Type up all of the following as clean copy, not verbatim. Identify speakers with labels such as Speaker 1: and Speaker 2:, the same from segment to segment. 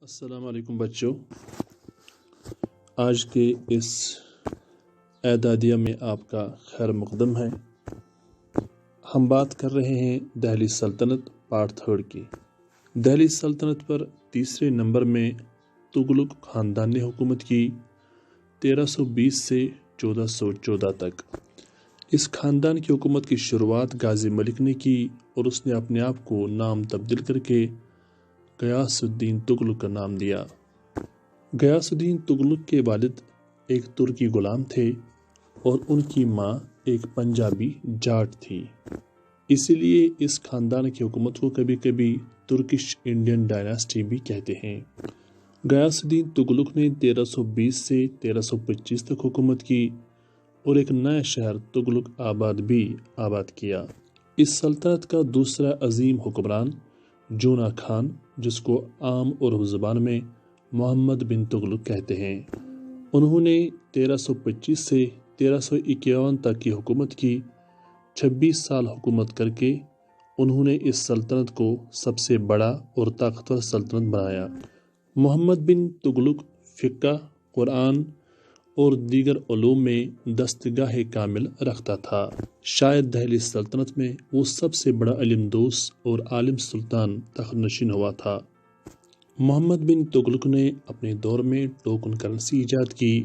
Speaker 1: السلام علیکم بچوں، آج کے اس اعدادیہ میں آپ کا خیر مقدم ہے۔ ہم بات کر رہے ہیں دہلی سلطنت پارٹ 3 کی۔ دہلی سلطنت پر تیسرے نمبر میں تغلق خاندان نے حکومت کی 1320 سے 1414 تک۔ اس خاندان کی حکومت کی شروعات غازی ملک نے کی اور اس نے اپنے آپ کو نام تبدیل کر کے غیاث الدین تغلق کا نام دیا۔ غیاث الدین تغلق کے والد ایک ترکی غلام تھے اور ان کی ماں ایک پنجابی جاٹ تھی، اسی لیے اس خاندان کی حکومت کو کبھی کبھی ترکش انڈین ڈائناسٹی بھی کہتے ہیں۔ غیاث الدین تغلق نے 1320 سے 1325 تک حکومت کی اور ایک نیا شہر تغلق آباد بھی آباد کیا۔ اس سلطنت کا دوسرا عظیم حکمران جونا خان، جس کو عام اردو زبان میں محمد بن تغلق کہتے ہیں، انہوں نے 1325 سے 1351 تک کی حکومت کی۔ 26 سال حکومت کر کے انہوں نے اس سلطنت کو سب سے بڑا اور طاقتور سلطنت بنایا۔ محمد بن تغلق فقہ، قرآن اور دیگر علوم میں دستگاہ کامل رکھتا تھا۔ شاید دہلی سلطنت میں وہ سب سے بڑا علم دوست اور عالم سلطان تخت نشین ہوا تھا۔ محمد بن تغلق نے اپنے دور میں ٹوکن کرنسی ایجاد کی،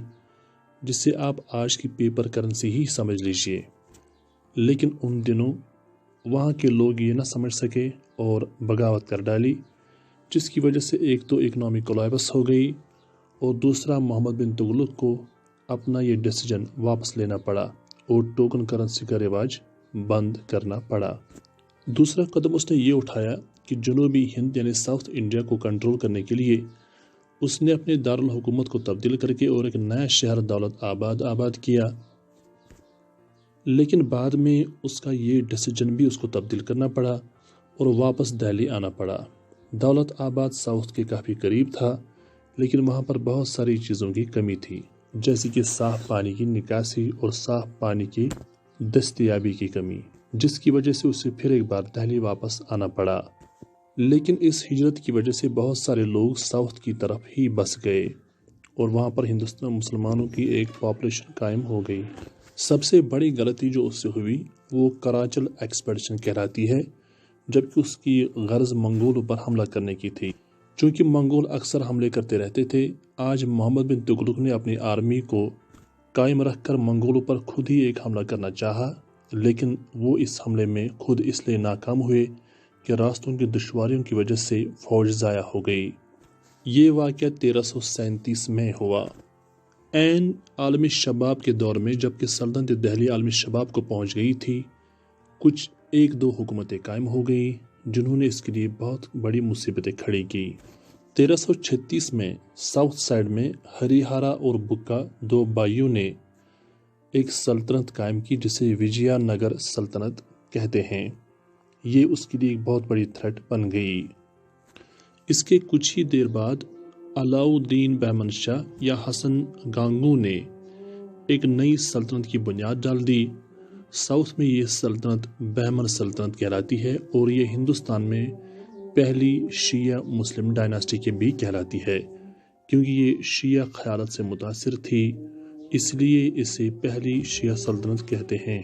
Speaker 1: جسے آپ آج کی پیپر کرنسی ہی سمجھ لیجئے، لیکن ان دنوں وہاں کے لوگ یہ نہ سمجھ سکے اور بغاوت کر ڈالی، جس کی وجہ سے ایک تو اکنامی کولیپس ہو گئی اور دوسرا محمد بن تغلق کو اپنا یہ ڈیسیجن واپس لینا پڑا اور ٹوکن کرنسی کا رواج بند کرنا پڑا۔ دوسرا قدم اس نے یہ اٹھایا کہ جنوبی ہند یعنی ساؤتھ انڈیا کو کنٹرول کرنے کے لیے اس نے اپنے دارالحکومت کو تبدیل کر کے اور ایک نیا شہر دولت آباد آباد کیا، لیکن بعد میں اس کا یہ ڈیسیجن بھی اس کو تبدیل کرنا پڑا اور واپس دہلی آنا پڑا۔ دولت آباد ساؤتھ کے کافی قریب تھا، لیکن وہاں پر بہت ساری چیزوں کی کمی تھی، جیسے کہ صاف پانی کی نکاسی اور صاف پانی کی دستیابی کی کمی، جس کی وجہ سے اسے پھر ایک بار دہلی واپس آنا پڑا۔ لیکن اس ہجرت کی وجہ سے بہت سارے لوگ ساؤتھ کی طرف ہی بس گئے اور وہاں پر ہندوستان مسلمانوں کی ایک پاپولیشن قائم ہو گئی۔ سب سے بڑی غلطی جو اس سے ہوئی وہ کراچل ایکسپیڈیشن کہلاتی ہے، جبکہ اس کی غرض منگولوں پر حملہ کرنے کی تھی۔ چونکہ منگول اکثر حملے کرتے رہتے تھے، آج محمد بن تغلق نے اپنی آرمی کو قائم رکھ کر منگولوں پر خود ہی ایک حملہ کرنا چاہا، لیکن وہ اس حملے میں خود اس لیے ناکام ہوئے کہ راستوں کی دشواریوں کی وجہ سے فوج ضائع ہو گئی۔ یہ واقعہ 1337 میں ہوا، عین عالمی شباب کے دور میں، جبکہ سلطنت دہلی عالمی شباب کو پہنچ گئی تھی۔ کچھ ایک دو حکومتیں قائم ہو گئی جنہوں نے اس کے لیے بہت بڑی مصیبتیں کھڑی کی۔ 1336 میں ساؤتھ سائڈ میں ہریہارا اور بکا دو بھائیوں نے ایک سلطنت قائم کی جسے وجیا نگر سلطنت کہتے ہیں۔ یہ اس کے لیے ایک بہت بڑی تھریٹ بن گئی۔ اس کے کچھ ہی دیر بعد علاؤ الدین بہمن شاہ یا حسن گانگو نے ایک نئی سلطنت کی بنیاد ڈال دی۔ ساؤتھ میں یہ سلطنت بہمن سلطنت کہلاتی ہے اور یہ ہندوستان میں پہلی شیعہ مسلم ڈائناسٹی کے بھی کہلاتی ہے، کیونکہ یہ شیعہ خیالت سے متاثر تھی، اس لیے اسے پہلی شیعہ سلطنت کہتے ہیں۔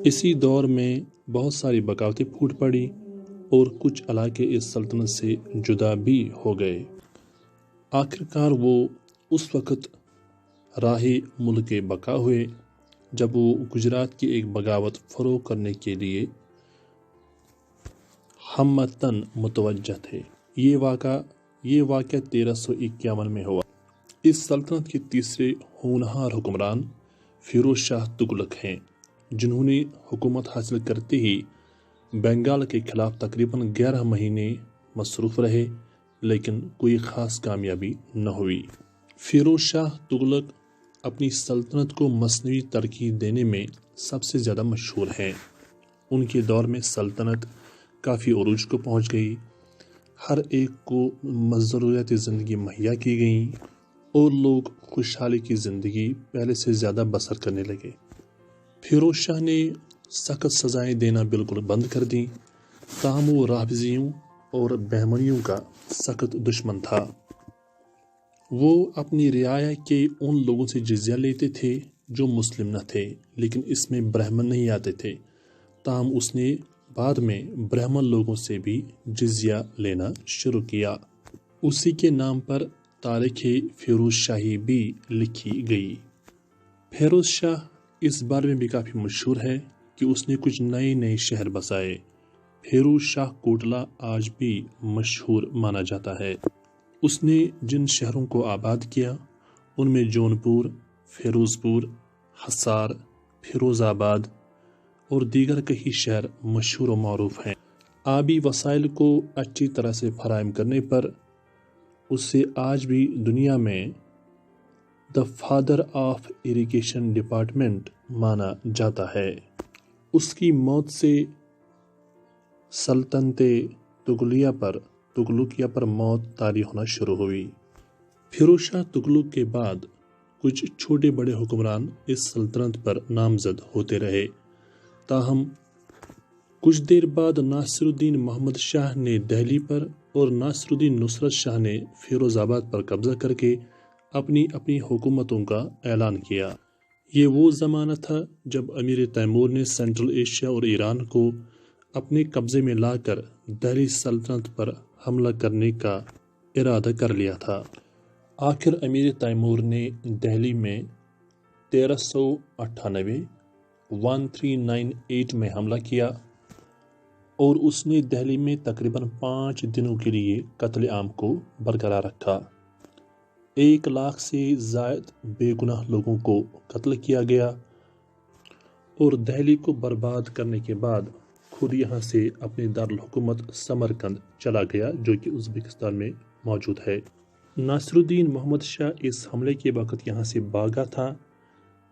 Speaker 1: اسی دور میں بہت ساری بغاوتیں پھوٹ پڑی اور کچھ علاقے اس سلطنت سے جدا بھی ہو گئے۔ آخرکار وہ اس وقت راہ ملک بقا ہوئے جب وہ گجرات کی ایک بغاوت فروغ کرنے کے لیے ہمتاً متوجہ تھے۔ یہ واقعہ 1351 میں ہوا۔ اس سلطنت کے تیسرے ہونہار حکمران فیروز شاہ تغلق ہیں، جنہوں نے حکومت حاصل کرتے ہی بنگال کے خلاف تقریباً 11 مہینے مصروف رہے، لیکن کوئی خاص کامیابی نہ ہوئی۔ فیروز شاہ تغلق اپنی سلطنت کو مصنوعی ترقی دینے میں سب سے زیادہ مشہور ہیں۔ ان کے دور میں سلطنت کافی عروج کو پہنچ گئی، ہر ایک کو ضروریات زندگی مہیا کی گئیں اور لوگ خوشحالی کی زندگی پہلے سے زیادہ بسر کرنے لگے۔ فیروز شاہ نے سخت سزائیں دینا بالکل بند کر دیں، تاہم وہ رافضیوں اور بہمنیوں کا سخت دشمن تھا۔ وہ اپنی رعایا کے ان لوگوں سے جزیہ لیتے تھے جو مسلم نہ تھے، لیکن اس میں برہمن نہیں آتے تھے۔ تاہم اس نے بعد میں برہمن لوگوں سے بھی جزیہ لینا شروع کیا۔ اسی کے نام پر تاریخ فیروز شاہی بھی لکھی گئی۔ فیروز شاہ اس بارے میں بھی کافی مشہور ہے کہ اس نے کچھ نئے شہر بسائے۔ فیروز شاہ کوٹلہ آج بھی مشہور مانا جاتا ہے۔ اس نے جن شہروں کو آباد کیا ان میں جونپور، فیروز پور، حصار، فیروز آباد اور دیگر کئی شہر مشہور و معروف ہیں۔ آبی وسائل کو اچھی طرح سے فراہم کرنے پر اسے آج بھی دنیا میں the father of irrigation department مانا جاتا ہے۔ اس کی موت سے سلطنت تغلقیہ پر موت طاری ہونا شروع ہوئی۔ فیروز شاہ تغلق کے بعد کچھ چھوٹے بڑے حکمران اس سلطنت پر نامزد ہوتے رہے، تاہم کچھ دیر بعد ناصر الدین محمد شاہ نے دہلی پر اور ناصر الدین نصرت شاہ نے فیروز آباد پر قبضہ کر کے اپنی حکومتوں کا اعلان کیا۔ یہ وہ زمانہ تھا جب امیر تیمور نے سینٹرل ایشیا اور ایران کو اپنے قبضے میں لا کر دہلی سلطنت پر حملہ کرنے کا ارادہ کر لیا تھا۔ آخر امیر تیمور نے دہلی میں 1398 میں حملہ کیا اور اس نے دہلی میں تقریباً 5 دنوں کے لیے قتل عام کو برقرار رکھا۔ 1 لاکھ سے زائد بے گناہ لوگوں کو قتل کیا گیا اور دہلی کو برباد کرنے کے بعد خود یہاں سے اپنے دارالحکومت سمرقند چلا گیا جو کہ ازبکستان میں موجود ہے۔ ناصر الدین محمد شاہ اس حملے کے وقت یہاں سے بھاگا تھا۔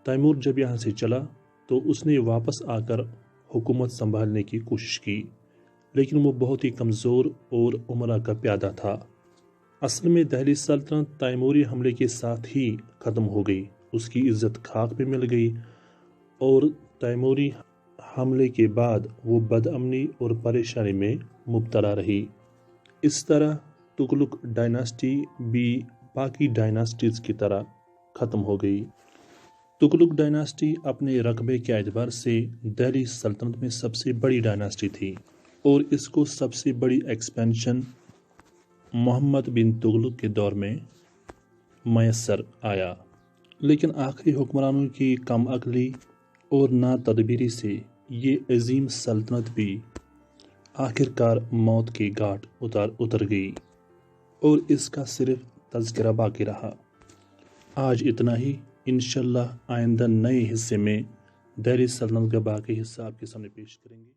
Speaker 1: تیمور جب یہاں سے چلا تو اس نے واپس آ کر حکومت سنبھالنے کی کوشش کی، لیکن وہ بہت ہی کمزور اور امرا کا پیادہ تھا۔ اصل میں دہلی سلطنت تیموری حملے کے ساتھ ہی ختم ہو گئی، اس کی عزت خاک میں مل گئی اور تیموری حملے کے بعد وہ بدامنی اور پریشانی میں مبتلا رہی۔ اس طرح تغلق ڈائناسٹی بھی باقی ڈائناسٹیز کی طرح ختم ہو گئی۔ تغلق ڈائناسٹی اپنے رقبے کے اعتبار سے دہلی سلطنت میں سب سے بڑی ڈائناسٹی تھی اور اس کو سب سے بڑی ایکسپینشن محمد بن تغلق کے دور میں میسر آیا، لیکن آخری حکمرانوں کی کم عقلی اور ناتدبیری سے یہ عظیم سلطنت بھی آخر کار موت کے گھاٹ اتر گئی اور اس کا صرف تذکرہ باقی رہا۔ آج اتنا ہی، انشاءاللہ آئندہ نئے حصے میں دہلی سلطنت کا باقی حصہ آپ کے سامنے پیش کریں گے۔